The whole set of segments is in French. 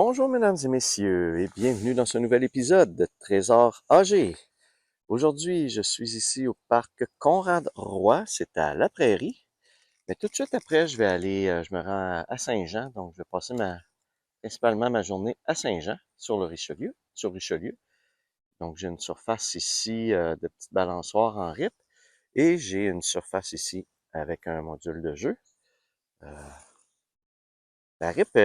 Bonjour mesdames et messieurs et bienvenue dans ce nouvel épisode de Trésors âgés. Aujourd'hui, je suis ici au parc Conrad-Roy, c'est à La Prairie. Mais tout de suite après, je me rends à Saint-Jean, donc je vais passer principalement ma journée à Saint-Jean, sur Richelieu. Donc j'ai une surface ici de petite balançoire en RIP et j'ai une surface ici avec un module de jeu. Euh, la RIP,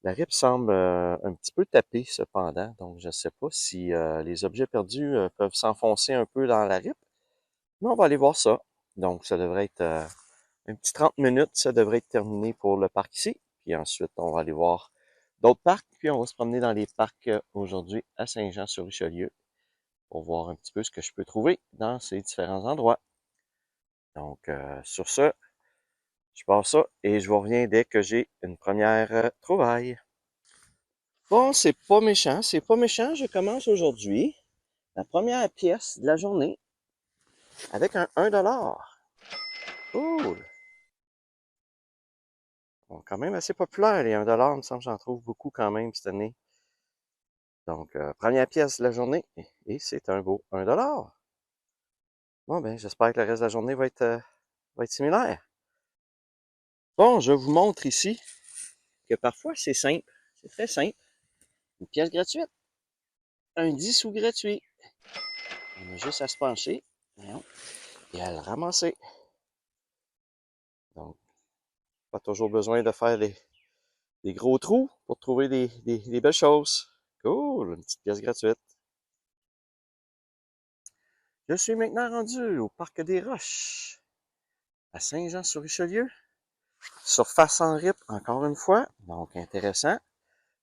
La RIP semble un petit peu tapée cependant, donc je ne sais pas si les objets perdus peuvent s'enfoncer un peu dans la RIP, mais on va aller voir ça. Donc ça devrait être un petit 30 minutes, ça devrait être terminé pour le parc ici, puis ensuite on va aller voir d'autres parcs, puis on va se promener dans les parcs aujourd'hui à Saint-Jean-sur-Richelieu pour voir un petit peu ce que je peux trouver dans ces différents endroits. Donc sur ce, je pars ça et je vous reviens dès que j'ai une première trouvaille. Bon, c'est pas méchant. Je commence aujourd'hui la première pièce de la journée avec un 1 $. Cool! Bon, quand même assez populaire, les 1 $. Il me semble que j'en trouve beaucoup quand même cette année. Donc, première pièce de la journée et c'est un beau 1 $. Bon, ben, j'espère que le reste de la journée va être similaire. Bon, je vous montre ici que parfois c'est simple. C'est très simple. Une pièce gratuite. Un 10 sous gratuit. On a juste à se pencher et à le ramasser. Donc, pas toujours besoin de faire des gros trous pour trouver des belles choses. Cool, une petite pièce gratuite. Je suis maintenant rendu au Parc des Roches, à Saint-Jean-sur-Richelieu. Surface en RIP, encore une fois, donc intéressant.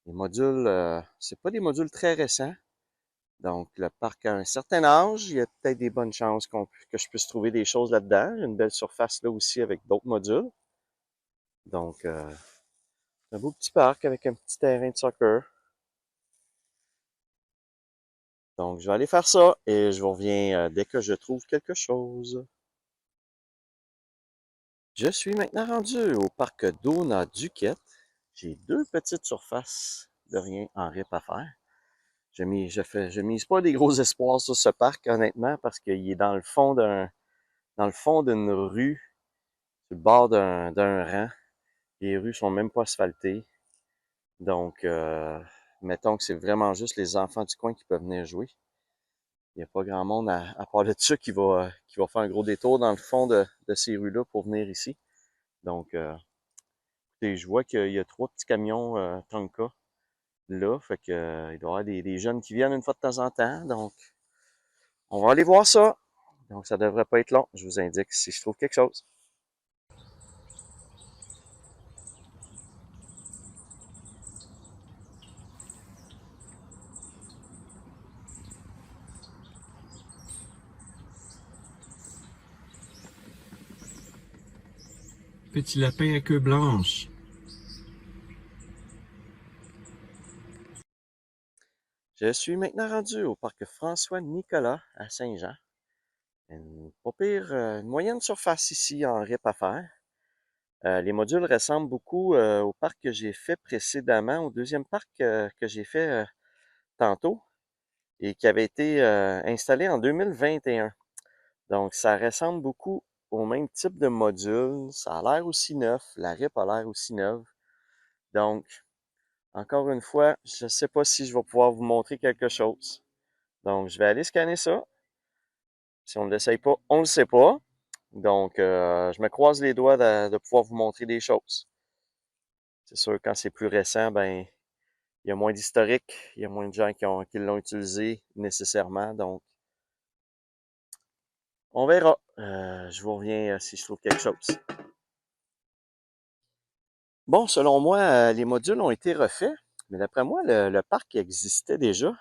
Les modules, c'est pas des modules très récents. Donc, le parc a un certain âge. Il y a peut-être des bonnes chances que je puisse trouver des choses là-dedans. Il y a une belle surface là aussi avec d'autres modules. Donc, un beau petit parc avec un petit terrain de soccer. Donc, je vais aller faire ça et je vous reviens dès que je trouve quelque chose. Je suis maintenant rendu au parc Dona-Duquette. J'ai deux petites surfaces de rien en RIP à faire. Je mise pas des gros espoirs sur ce parc, honnêtement, parce qu'il est dans le fond d'une rue, sur le bord d'un rang. Les rues sont même pas asphaltées. Donc, mettons que c'est vraiment juste les enfants du coin qui peuvent venir jouer. Il n'y a pas grand monde à part de ça qui va faire un gros détour dans le fond de ces rues-là pour venir ici. Donc, écoutez, je vois qu'il y a trois petits camions Tonka là. Fait que, il doit y avoir des jeunes qui viennent une fois de temps en temps. Donc, on va aller voir ça. Donc, ça devrait pas être long. Je vous indique si je trouve quelque chose. Petit lapin à queue blanche. Je suis maintenant rendu au parc François-Nicolas à Saint-Jean. Pas pire, une moyenne surface ici en RIP à faire. Les modules ressemblent beaucoup au parc que j'ai fait précédemment, au deuxième parc que j'ai fait tantôt et qui avait été installé en 2021. Donc, ça ressemble beaucoup au même type de module. Ça a l'air aussi neuf. La RIP a l'air aussi neuve. Donc, encore une fois, je ne sais pas si je vais pouvoir vous montrer quelque chose. Donc, je vais aller scanner ça. Si on ne l'essaye pas, on ne le sait pas. Donc, je me croise les doigts de pouvoir vous montrer des choses. C'est sûr, quand c'est plus récent, ben, il y a moins d'historique, il y a moins de gens qui l'ont utilisé nécessairement. Donc, on verra. Je vous reviens si je trouve quelque chose. Bon, selon moi, les modules ont été refaits, mais d'après moi, le parc existait déjà.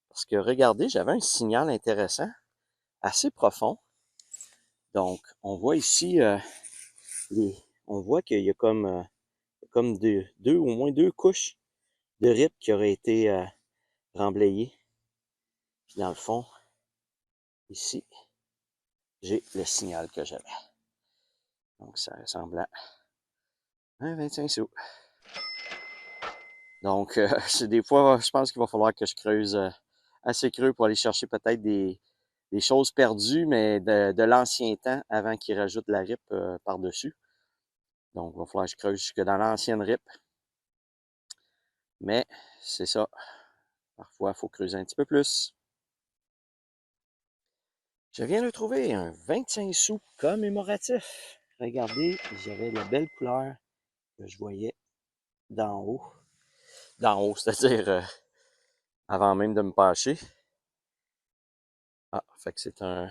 Parce que regardez, j'avais un signal intéressant, assez profond. Donc, on voit ici, on voit qu'il y a comme au moins deux couches de RIP qui auraient été remblayées. Puis dans le fond, ici, j'ai le signal que j'avais. Donc, ça ressemble à un 25 sous. Donc, des fois, je pense qu'il va falloir que je creuse assez creux pour aller chercher peut-être des choses perdues, mais de l'ancien temps avant qu'ils rajoutent la RIP par-dessus. Donc, il va falloir que je creuse jusque dans l'ancienne RIP. Mais c'est ça. Parfois, il faut creuser un petit peu plus. Je viens de trouver un 25 sous commémoratif. Regardez, j'avais la belle couleur que je voyais d'en haut. D'en haut, c'est-à-dire avant même de me pencher. Ah, fait que c'est un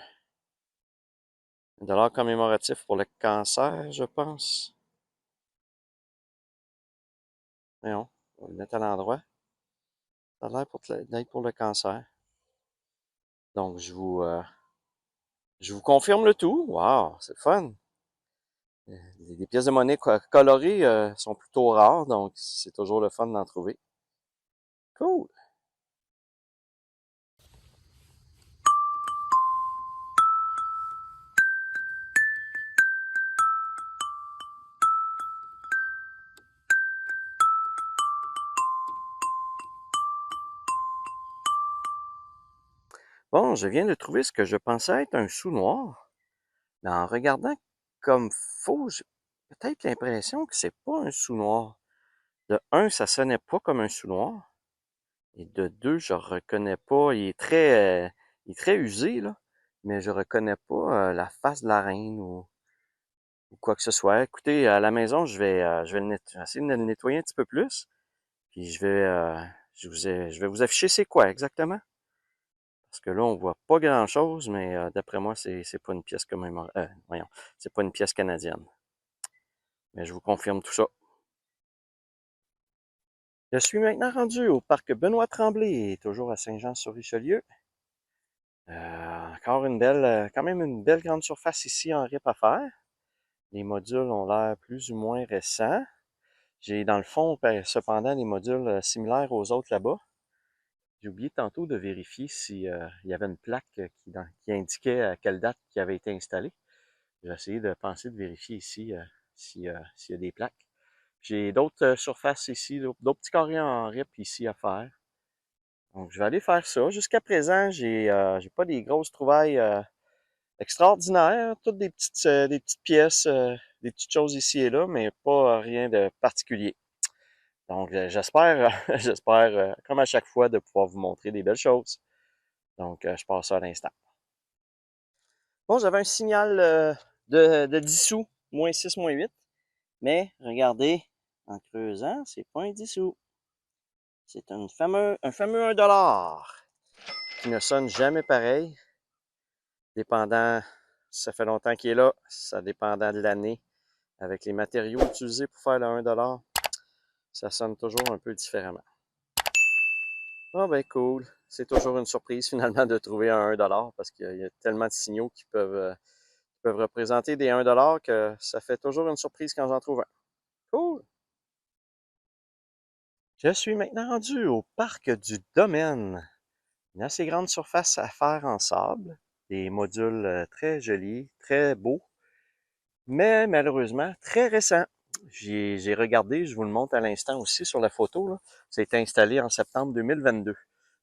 dollar commémoratif pour le cancer, je pense. Voyons, on va le mettre à l'endroit. Ça a l'air d'être pour le cancer. Donc, je vous confirme le tout. Wow, c'est fun. Les pièces de monnaie colorées sont plutôt rares, donc c'est toujours le fun d'en trouver. Cool. Bon, je viens de trouver ce que je pensais être un sou noir. Mais en regardant comme faux, j'ai peut-être l'impression que c'est pas un sou noir. De un, ça sonnait pas comme un sou noir. Et de deux, je reconnais pas. Il est très usé, là. Mais je reconnais pas la face de la reine ou quoi que ce soit. Écoutez, à la maison, essayer de le nettoyer un petit peu plus. Puis je vais vous afficher c'est quoi exactement. Parce que là, on voit pas grand-chose, mais d'après moi, c'est pas une pièce voyons, c'est pas une pièce canadienne. Mais je vous confirme tout ça. Je suis maintenant rendu au parc Benoît-Tremblay, toujours à Saint-Jean-sur-Richelieu. Encore quand même une belle grande surface ici en RIP à faire. Les modules ont l'air plus ou moins récents. J'ai dans le fond, cependant, des modules similaires aux autres là-bas. J'ai oublié tantôt de vérifier s'il y avait une plaque qui indiquait à quelle date qui avait été installée. J'ai essayé de penser de vérifier ici s'il y a des plaques. J'ai d'autres surfaces ici, d'autres petits carrés en RIP ici à faire. Donc, je vais aller faire ça. Jusqu'à présent, j'ai pas des grosses trouvailles extraordinaires. Toutes des petites pièces, des petites choses ici et là, mais pas rien de particulier. Donc, j'espère, comme à chaque fois, de pouvoir vous montrer des belles choses. Donc, je passe ça à l'instant. Bon, j'avais un signal de 10 sous, moins 6, moins 8. Mais regardez, en creusant, c'est pas un 10 sous. C'est un fameux 1 qui ne sonne jamais pareil. Dépendant, ça fait longtemps qu'il est là, ça dépendant de l'année. Avec les matériaux utilisés pour faire le 1 ça sonne toujours un peu différemment. Ah ben cool. C'est toujours une surprise finalement de trouver un 1 parce qu'il y a tellement de signaux qui peuvent représenter des 1 que ça fait toujours une surprise quand j'en trouve un. Cool. Je suis maintenant rendu au parc du domaine. Une assez grande surface à faire en sable. Des modules très jolis, très beaux, mais malheureusement très récents. J'ai regardé, je vous le montre à l'instant aussi sur la photo, là. Ça a été installé en septembre 2022.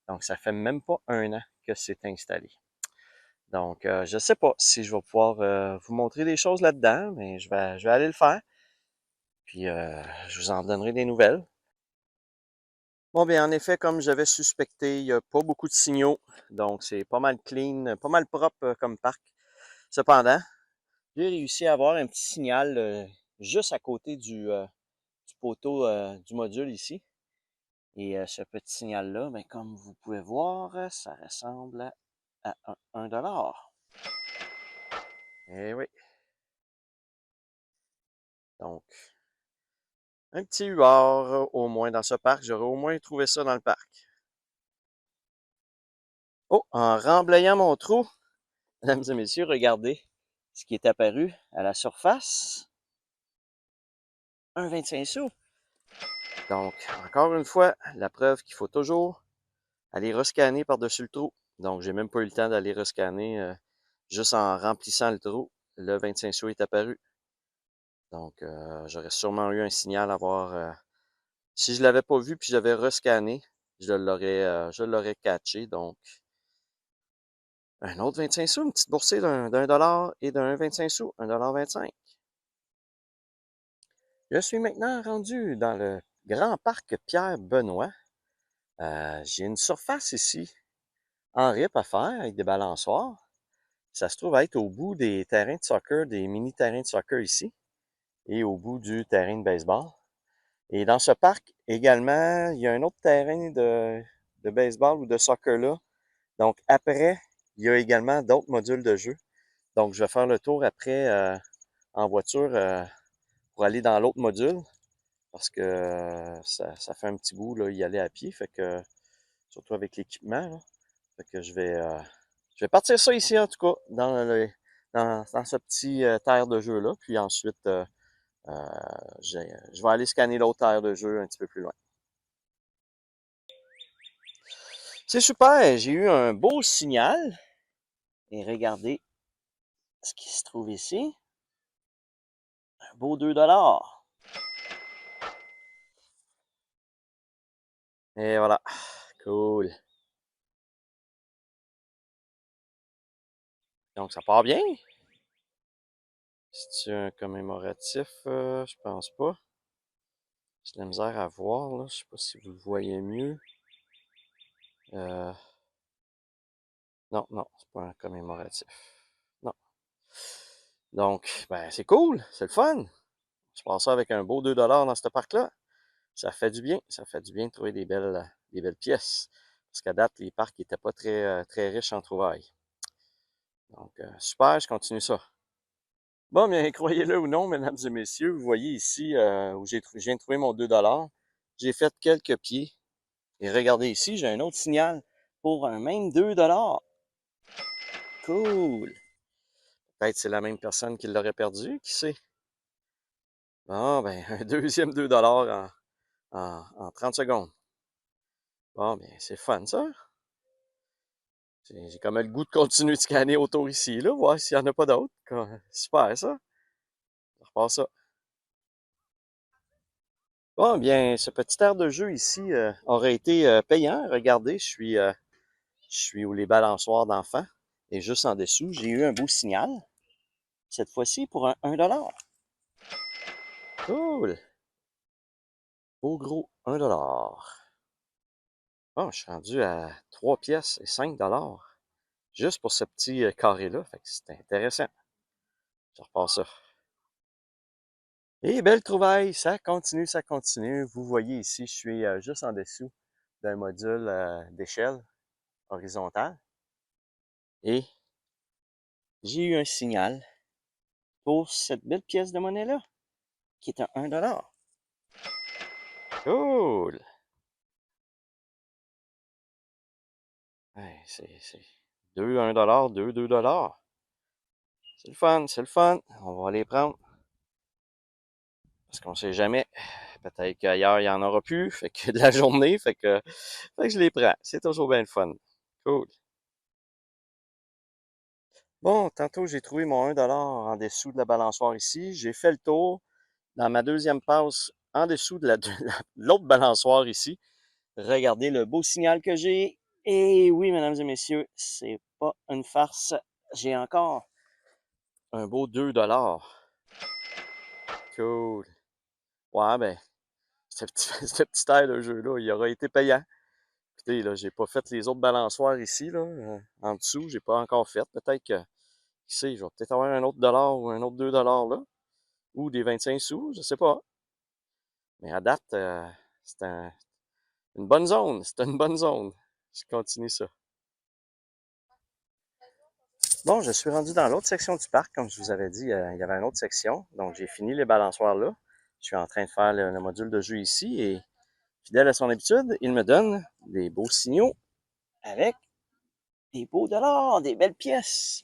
Donc, ça fait même pas un an que c'est installé. Donc, je sais pas si je vais pouvoir vous montrer des choses là-dedans, mais je vais aller le faire. Puis, je vous en donnerai des nouvelles. Bon, bien, en effet, comme j'avais suspecté, il n'y a pas beaucoup de signaux. Donc, c'est pas mal clean, pas mal propre comme parc. Cependant, j'ai réussi à avoir un petit signal juste à côté du poteau du module ici. Et ce petit signal-là, ben, comme vous pouvez voir, ça ressemble à un dollar. Eh oui. Donc, un petit huard au moins dans ce parc. J'aurais au moins trouvé ça dans le parc. Oh, en remblayant mon trou, mesdames et messieurs, regardez ce qui est apparu à la surface. Un 25 sous. Donc, encore une fois, la preuve qu'il faut toujours aller rescanner par-dessus le trou. Donc, j'ai même pas eu le temps d'aller rescanner juste en remplissant le trou. Le 25 sous est apparu. Donc, j'aurais sûrement eu un signal à voir Si je l'avais pas vu puis j'avais rescanné, je l'aurais catché. Donc, un autre 25 sous, une petite boursée d'un dollar et d'un 25 sous, un dollar 25. Je suis maintenant rendu dans le grand parc Pierre-Benoît. J'ai une surface ici en RIP à faire avec des balançoires. Ça se trouve être au bout des terrains de soccer, des mini-terrains de soccer ici, et au bout du terrain de baseball. Et dans ce parc également, il y a un autre terrain de baseball ou de soccer là. Donc après, il y a également d'autres modules de jeu. Donc je vais faire le tour après en voiture pour aller dans l'autre module parce que ça fait un petit bout là, y aller à pied, fait que surtout avec l'équipement. Là. Fait que je vais partir ça ici en tout cas dans ce petit terre de jeu là, puis ensuite euh, je vais aller scanner l'autre terre de jeu un petit peu plus loin. C'est super, j'ai eu un beau signal et regardez ce qui se trouve ici. Un beau 2 $. Et voilà, cool. Donc ça part bien. C'est-tu un commémoratif? Je pense pas. J'ai de la misère à voir, là. Je sais pas si vous le voyez mieux. Euh, non, non, c'est pas un commémoratif. Non. Donc, ben, c'est cool, c'est le fun. Je passe ça avec un beau 2 $ dans ce parc-là. Ça fait du bien. Ça fait du bien de trouver des belles pièces. Parce qu'à date, les parcs n'étaient pas très riches en trouvailles. Donc, super, je continue ça. Bon, bien, croyez-le ou non, mesdames et messieurs, vous voyez ici où je viens de trouver mon 2 $. J'ai fait quelques pieds. Et regardez ici, j'ai un autre signal pour un même 2 $. Cool! Peut-être c'est la même personne qui l'aurait perdu, qui sait? Bon, ben, un deuxième 2 $ en 30 secondes. Bon, ben, c'est fun, ça. J'ai comme le goût de continuer de scanner autour ici, là, voir s'il n'y en a pas d'autres. Super, ça. Je repars ça. Bon, bien, ce petit air de jeu ici aurait été payant. Regardez, je suis où les balançoires d'enfants. Et juste en dessous, j'ai eu un beau signal. Cette fois-ci pour un 1 $. Cool! Beau gros 1 $. Bon, je suis rendu à 3 pièces et 5 $ juste pour ce petit carré-là. Fait que c'est intéressant. Je repars ça. Et belle trouvaille, ça continue, ça continue. Vous voyez ici, je suis juste en dessous d'un module d'échelle horizontale. Et j'ai eu un signal pour cette belle pièce de monnaie-là, qui est un 1 $. Cool! Ouais, c'est 2 $, 2 $. C'est le fun, c'est le fun. On va les prendre. Parce qu'on sait jamais. Peut-être qu'ailleurs, il n'y en aura plus. Fait que de la journée, fait que je les prends. C'est toujours bien le fun. Cool. Bon, tantôt, j'ai trouvé mon 1 $ en dessous de la balançoire ici. J'ai fait le tour dans ma deuxième passe en dessous de l'autre balançoire ici. Regardez le beau signal que j'ai. Et oui, mesdames et messieurs, c'est pas une farce. J'ai encore un beau 2 $. Cool. Ouais, ben, ce petit, ce petit air de jeu-là, il aura été payant. Écoutez, là, j'ai pas fait les autres balançoires ici, là, en dessous, j'ai pas encore fait. Peut-être que, qui sait, je vais peut-être avoir un autre dollar ou un autre 2 $ là, ou des 25 sous, je sais pas. Mais à date, c'est une bonne zone, c'est une bonne zone. Je continue ça. Bon, je suis rendu dans l'autre section du parc, comme je vous avais dit, il y avait une autre section. Donc, j'ai fini les balançoires là. Je suis en train de faire le module de jeu ici et, fidèle à son habitude, il me donne des beaux signaux avec des beaux dollars, des belles pièces.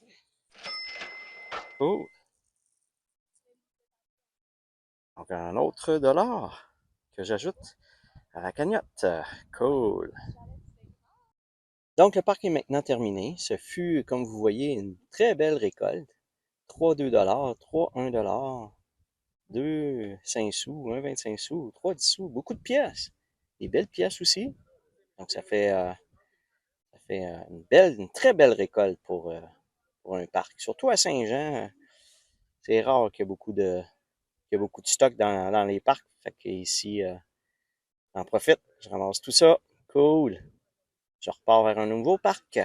Oh, donc un autre dollar que j'ajoute à la cagnotte. Cool. Donc le parc est maintenant terminé. Ce fut, comme vous voyez, une très belle récolte. 3 $, 3 $, 2 5 sous, un 25 sous, 3 10 sous, beaucoup de pièces. Des belles pièces aussi. Donc ça fait une très belle récolte pour un parc. Surtout à Saint-Jean, c'est rare qu'il y ait beaucoup de stock dans les parcs. Fait qu'ici, j'en profite, je ramasse tout ça. Cool. Je repars vers un nouveau parc.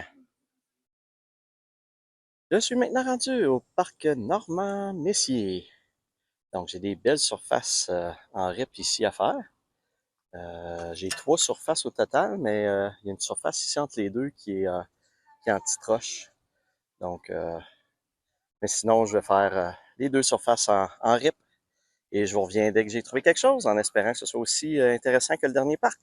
Je suis maintenant rendu au parc Normand Messier. Donc, j'ai des belles surfaces en RIP ici à faire. J'ai 3 surfaces au total, mais il y a une surface ici entre les deux qui est en petite roche. Donc, mais sinon, je vais faire les 2 surfaces en RIP et je vous reviens dès que j'ai trouvé quelque chose, en espérant que ce soit aussi intéressant que le dernier parc.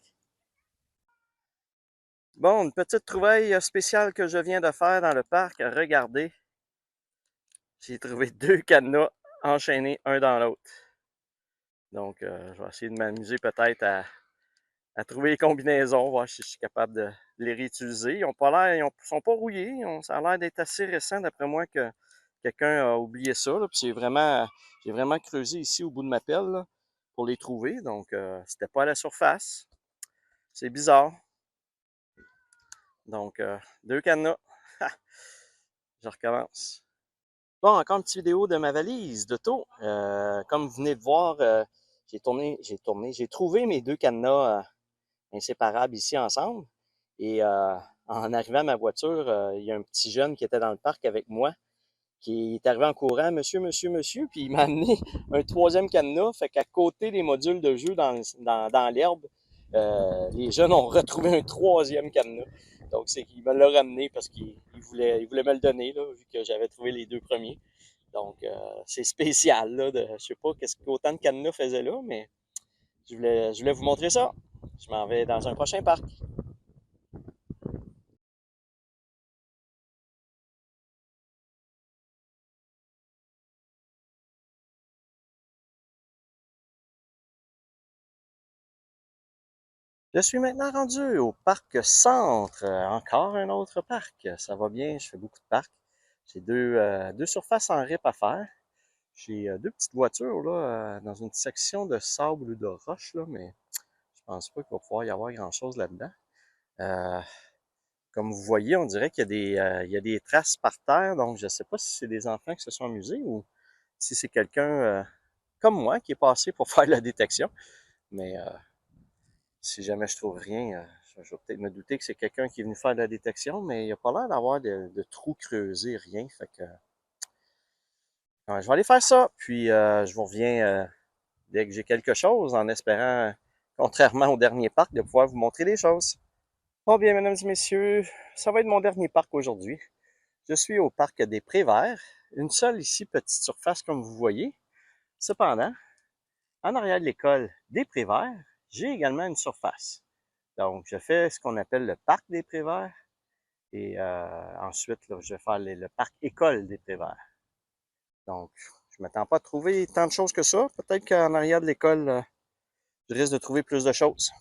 Bon, une petite trouvaille spéciale que je viens de faire dans le parc. Regardez, j'ai trouvé 2 cadenas enchaînés un dans l'autre. Donc, je vais essayer de m'amuser peut-être à trouver les combinaisons, voir si je suis capable de les réutiliser. Ils ont pas l'air, sont pas rouillés. Ça a l'air d'être assez récent d'après moi que quelqu'un a oublié ça. Là, puis j'ai vraiment creusé ici au bout de ma pelle là, pour les trouver. Donc, c'était pas à la surface. C'est bizarre. Donc, 2 cadenas. Je recommence. Bon, encore une petite vidéo de ma valise d'auto. Comme vous venez de voir, j'ai trouvé mes 2 cadenas inséparables ici ensemble. Et en arrivant à ma voiture, il y a un petit jeune qui était dans le parc avec moi, qui est arrivé en courant, monsieur, monsieur, monsieur, puis il m'a amené un 3e cadenas. Fait qu'à côté des modules de jeu dans l'herbe, les jeunes ont retrouvé un 3e cadenas. Donc, c'est qu'il me l'a ramené parce qu'il voulait me le donner, là, vu que j'avais trouvé les 2 premiers. Donc, c'est spécial, là. Je sais pas qu'est-ce qu'autant de cadenas faisaient là, mais je voulais vous montrer ça. Je m'en vais dans un prochain parc. Je suis maintenant rendu au parc Centre. Encore un autre parc. Ça va bien, je fais beaucoup de parcs. J'ai deux surfaces en RIP à faire. J'ai 2 petites voitures là, dans une section de sable ou de roche, là, mais je pense pas qu'il va pouvoir y avoir grand-chose là-dedans. Euh, Comme vous voyez, on dirait qu'il y a des traces par terre, donc je ne sais pas si c'est des enfants qui se sont amusés ou si c'est quelqu'un comme moi qui est passé pour faire la détection. Mais si jamais je trouve rien, je vais peut-être me douter que c'est quelqu'un qui est venu faire la détection, mais il n'y a pas l'air d'avoir de trous creusés, rien. Fait que ouais, je vais aller faire ça, puis je vous reviens dès que j'ai quelque chose, en espérant, contrairement au dernier parc, de pouvoir vous montrer des choses. Bon bien, mesdames et messieurs, ça va être mon dernier parc aujourd'hui. Je suis au parc des Prés-Verts, une seule ici petite surface comme vous voyez. Cependant, en arrière de l'école des Prés-Verts, j'ai également une surface. Donc, je fais ce qu'on appelle le parc des Prés-Verts et ensuite, là, je vais faire le parc école des Prés-Verts. Donc, je ne m'attends pas à trouver tant de choses que ça. Peut-être qu'en arrière de l'école, je risque de trouver plus de choses.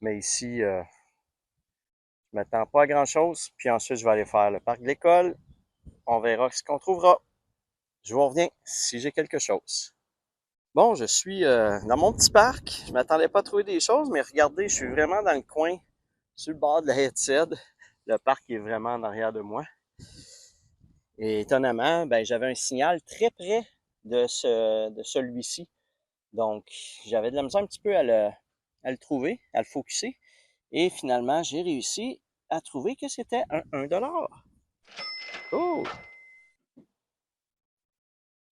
Mais ici, je ne m'attends pas à grand-chose. Puis ensuite, je vais aller faire le parc de l'école. On verra ce qu'on trouvera. Je vous reviens si j'ai quelque chose. Bon, je suis dans mon petit parc. Je m'attendais pas à trouver des choses, mais regardez, je suis vraiment dans le coin, sur le bord de la Headshead. Le parc est vraiment en arrière de moi. Et étonnamment, ben, j'avais un signal très près de celui-ci. Donc, j'avais de la misère un petit peu à le trouver, à le focusser. Et finalement, j'ai réussi à trouver que c'était un 1$. Oh!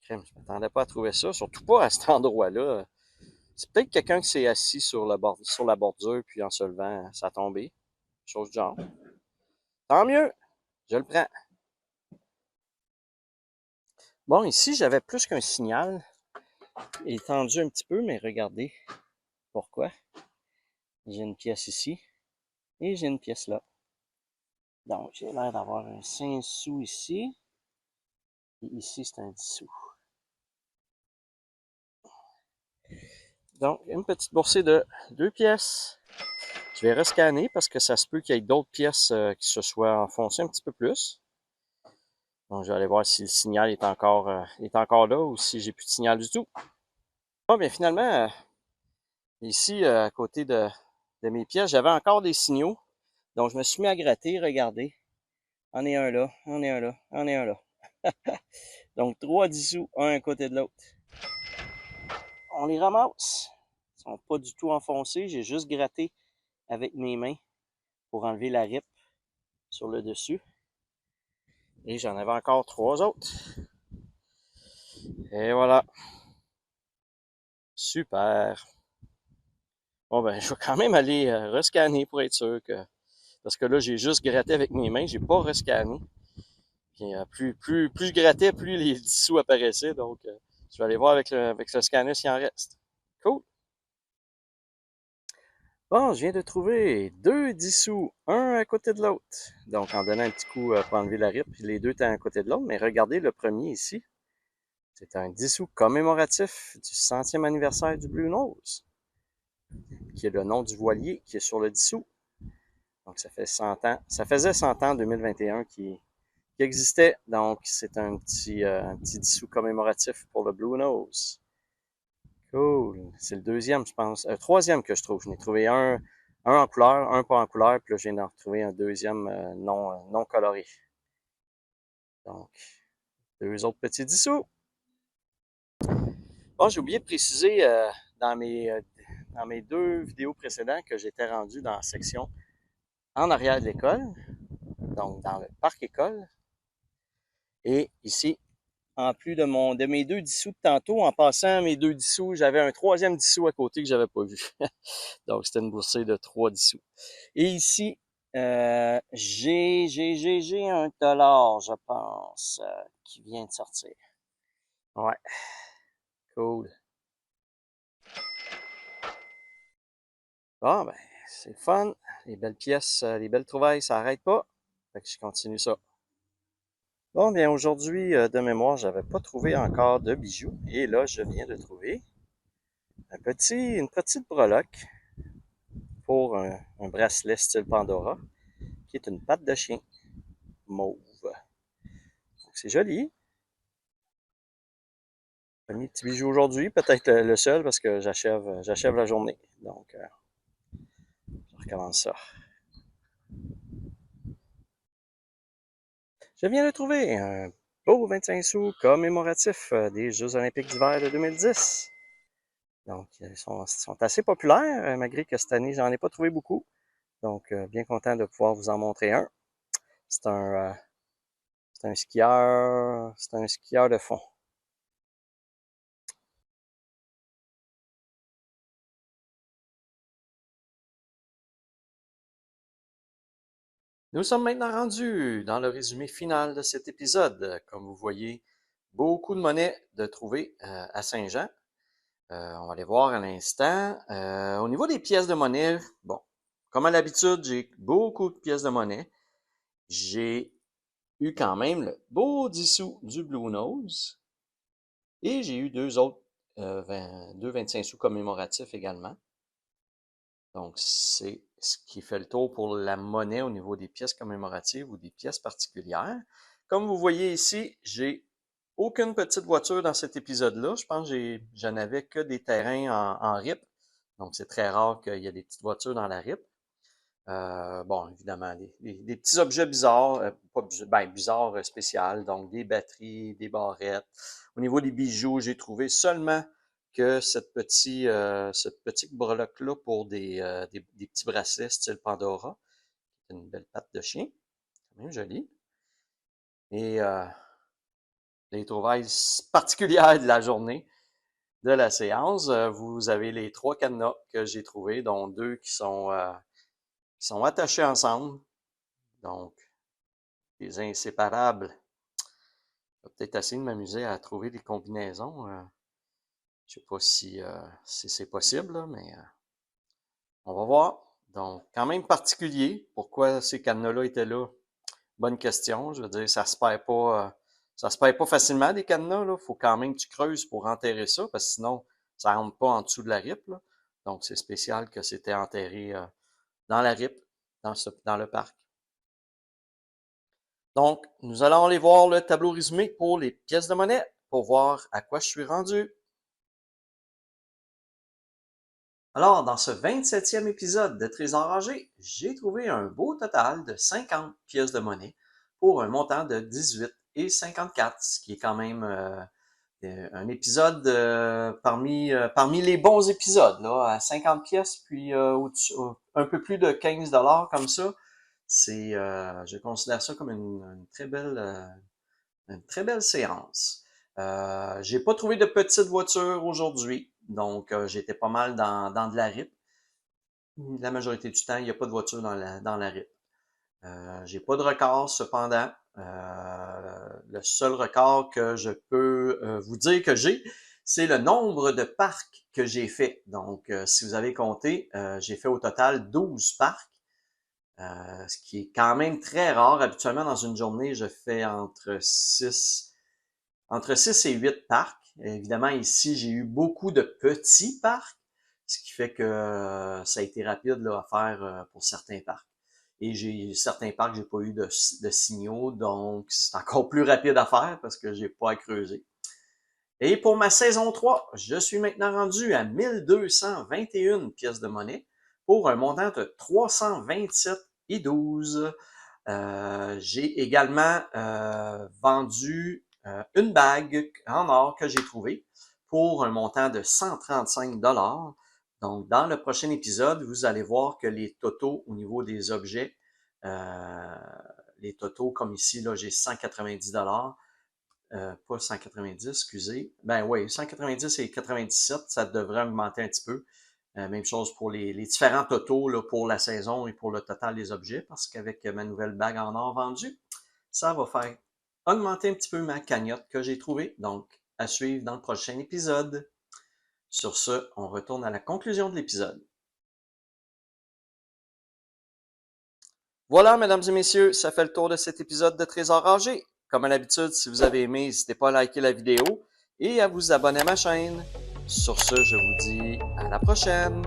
Crème, je m'attendais pas à trouver ça, surtout pas à cet endroit-là. C'est peut-être quelqu'un qui s'est assis sur la bordure, puis en se levant, ça a tombé. Chose du genre. Tant mieux, je le prends. Bon, ici, j'avais plus qu'un signal étendu un petit peu, mais regardez pourquoi. J'ai une pièce ici et j'ai une pièce là. Donc, j'ai l'air d'avoir un 5 sous ici. Et ici, c'est un 10 sous. Donc, une petite boursée de 2 pièces. Je vais rescanner parce que ça se peut qu'il y ait d'autres pièces qui se soient enfoncées un petit peu plus. Donc, je vais aller voir si le signal est encore là ou si j'ai plus de signal du tout. Bon, bien finalement, ici, à côté de mes pièces, j'avais encore des signaux. Donc, je me suis mis à gratter, regardez. On est un là, on est un là, on est un là. Donc, 3 dissous, un à côté de l'autre. On les ramasse. Ils sont pas du tout enfoncés. J'ai juste gratté avec mes mains pour enlever la rip sur le dessus. Et j'en avais encore 3 autres. Et voilà. Super. Bon, ben, je vais quand même aller rescanner pour être sûr que... Parce que là, j'ai juste gratté avec mes mains, j'ai pas rescanné. Puis, plus je grattais, plus les dissous apparaissaient. Donc, je vais aller voir avec le scanner s'il en reste. Cool. Bon, je viens de trouver 2 dissous, un à côté de l'autre. Donc, en donnant un petit coup pour enlever la rip, les deux étaient à côté de l'autre. Mais regardez le premier ici. C'est un dissous commémoratif du 100e anniversaire du Blue Nose, qui est le nom du voilier qui est sur le dissous. Donc, ça fait 100 ans. Ça faisait 100 ans en 2021 qui existait. Donc, c'est un petit dissous commémoratif pour le Blue Nose. Cool. C'est le deuxième, je pense. Troisième que je trouve. Je n'ai trouvé un en couleur, un pas en couleur, puis là, je viens d'en retrouver un deuxième non coloré. Donc, 2 autres petits dissous. Bon, j'ai oublié de préciser dans mes 2 vidéos précédentes que j'étais rendu dans la section en arrière de l'école, donc dans le parc école. Et ici, en plus de mes 2 dissous de tantôt, en passant mes 2 dissous, j'avais un 3e dissous à côté que j'avais pas vu. Donc, c'était une boursée de 3 dissous. Et ici, j'ai un dollar, je pense, qui vient de sortir. Ouais, cool. Bon, ben, c'est le fun. Les belles pièces, les belles trouvailles, ça n'arrête pas. Fait que je continue ça. Bon, bien, aujourd'hui, de mémoire, j'avais pas trouvé encore de bijoux. Et là, je viens de trouver une petite breloque pour un bracelet style Pandora, qui est une patte de chien mauve. Donc, c'est joli. J'ai mis petit bijou aujourd'hui, peut-être le seul parce que j'achève la journée. Donc, je recommence ça. Je viens de trouver un beau 25 sous commémoratif des Jeux olympiques d'hiver de 2010. Donc, ils sont assez populaires, malgré que cette année, j'en ai pas trouvé beaucoup. Donc, bien content de pouvoir vous en montrer un. C'est un, c'est un skieur de fond. Nous sommes maintenant rendus dans le résumé final de cet épisode. Comme vous voyez, beaucoup de monnaies de trouver à Saint-Jean. On va aller voir à l'instant. Au niveau des pièces de monnaie, bon, comme à l'habitude, j'ai beaucoup de pièces de monnaie. J'ai eu quand même le beau 10 sous du Blue Nose. Et j'ai eu 2 autres, 25 sous commémoratifs également. Donc, c'est ce qui fait le tour pour la monnaie au niveau des pièces commémoratives ou des pièces particulières. Comme vous voyez ici, j'ai aucune petite voiture dans cet épisode-là. Je pense que je n'avais que des terrains en RIP. Donc, c'est très rare qu'il y ait des petites voitures dans la RIP. Bon, évidemment, des petits objets bizarres, bizarres spéciaux, donc des batteries, des barrettes. Au niveau des bijoux, j'ai trouvé seulement que cette petite breloque-là pour des petits bracelets style Pandora. C'est une belle patte de chien, quand même jolie. Et les trouvailles particulières de la journée, de la séance, vous avez les 3 cadenas que j'ai trouvés, dont 2 qui sont attachés ensemble. Donc, des inséparables. Je vais peut-être essayer de m'amuser à trouver des combinaisons. Je sais pas si c'est possible, là, mais on va voir. Donc, quand même particulier. Pourquoi ces cadenas-là étaient là? Bonne question. Je veux dire, ça se perd pas facilement, des cadenas, là. Faut quand même que tu creuses pour enterrer ça, parce que sinon, ça rentre pas en dessous de la ripe, là. Donc, c'est spécial que c'était enterré dans la ripe, dans le parc. Donc, nous allons aller voir le tableau résumé pour les pièces de monnaie pour voir à quoi je suis rendu. Alors, dans ce 27e épisode de Trésor âgé, j'ai trouvé un beau total de 50 pièces de monnaie pour un montant de 18,54, ce qui est quand même un épisode parmi les bons épisodes, là, à 50 pièces, puis un peu plus de 15 dollars comme ça. Je considère ça comme une très belle séance. J'ai pas trouvé de petite voiture aujourd'hui, donc j'étais pas mal dans de la RIP. La majorité du temps, il n'y a pas de voiture dans la RIP. J'ai pas de record cependant. Le seul record que je peux vous dire que c'est le nombre de parcs que j'ai fait. Donc, si vous avez compté, j'ai fait au total 12 parcs, ce qui est quand même très rare. Habituellement, dans une journée, je fais entre 6 et 8 parcs. Évidemment, ici, j'ai eu beaucoup de petits parcs, ce qui fait que ça a été rapide là, à faire pour certains parcs. Et j'ai certains parcs, j'ai pas eu de signaux, donc c'est encore plus rapide à faire parce que j'ai pas à creuser. Et pour ma saison 3, je suis maintenant rendu à 1221 pièces de monnaie pour un montant de 327,12. J'ai également vendu une bague en or que j'ai trouvée pour un montant de 135 dollars. Donc, dans le prochain épisode, vous allez voir que les totaux au niveau des objets, les totaux comme ici, là, j'ai 190 dollars. Pas 190, excusez. Ben oui, 190 et 97, ça devrait augmenter un petit peu. Même chose pour les différents totaux là, pour la saison et pour le total des objets, parce qu'avec ma nouvelle bague en or vendue, ça va faire augmenter un petit peu ma cagnotte que j'ai trouvée. Donc, à suivre dans le prochain épisode. Sur ce, on retourne à la conclusion de l'épisode. Voilà, mesdames et messieurs, ça fait le tour de cet épisode de Trésor âgé. Comme à l'habitude, si vous avez aimé, n'hésitez pas à liker la vidéo et à vous abonner à ma chaîne. Sur ce, je vous dis à la prochaine.